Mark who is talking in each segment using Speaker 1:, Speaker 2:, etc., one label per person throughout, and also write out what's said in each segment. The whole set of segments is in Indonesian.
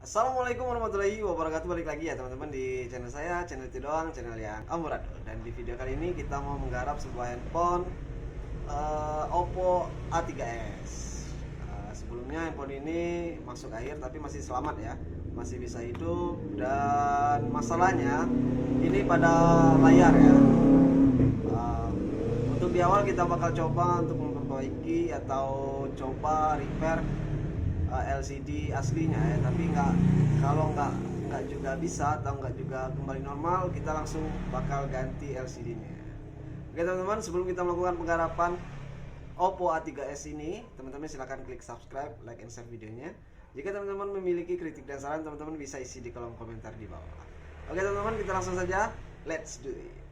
Speaker 1: Assalamualaikum warahmatullahi wabarakatuh. Balik lagi ya teman-teman di channel saya, channel itu doang, channel yang amburadul. Dan di video kali ini kita mau menggarap sebuah handphone OPPO A3S. Sebelumnya handphone ini masuk air tapi masih selamat ya, masih bisa hidup. Dan masalahnya ini pada layar ya. Untuk di awal kita bakal coba untuk memperbaiki atau coba repair LCD aslinya ya, tapi kalau nggak juga bisa atau nggak juga kembali normal, kita langsung bakal ganti LCD-nya. Oke teman-teman, sebelum kita melakukan penggarapan OPPO A3S ini, teman-teman silahkan klik subscribe, like, and share videonya. Jika teman-teman memiliki kritik dan saran, teman-teman bisa isi di kolom komentar di bawah. Oke teman-teman, kita langsung saja, let's do it.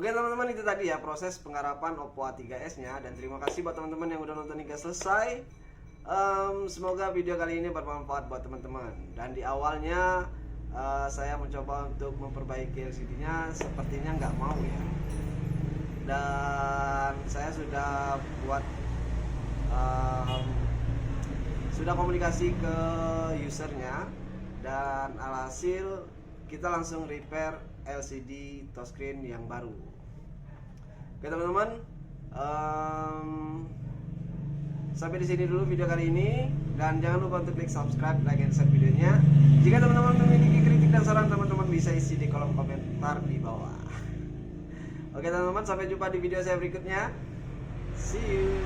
Speaker 1: Oke teman-teman, itu tadi ya proses penggarapan OPPO A3S nya. Dan terima kasih buat teman-teman yang udah nonton hingga selesai. Semoga video kali ini bermanfaat buat teman-teman. Dan di awalnya saya mencoba untuk memperbaiki LCD nya, sepertinya nggak mau ya. Dan saya sudah buat sudah komunikasi ke usernya, dan alhasil kita langsung repair LCD touchscreen yang baru. Oke teman-teman, sampai di sini dulu video kali ini, dan jangan lupa untuk klik subscribe, like, and share videonya. Jika teman-teman memiliki kritik dan saran, teman-teman bisa isi di kolom komentar di bawah. Oke teman-teman, sampai jumpa di video saya berikutnya. See you.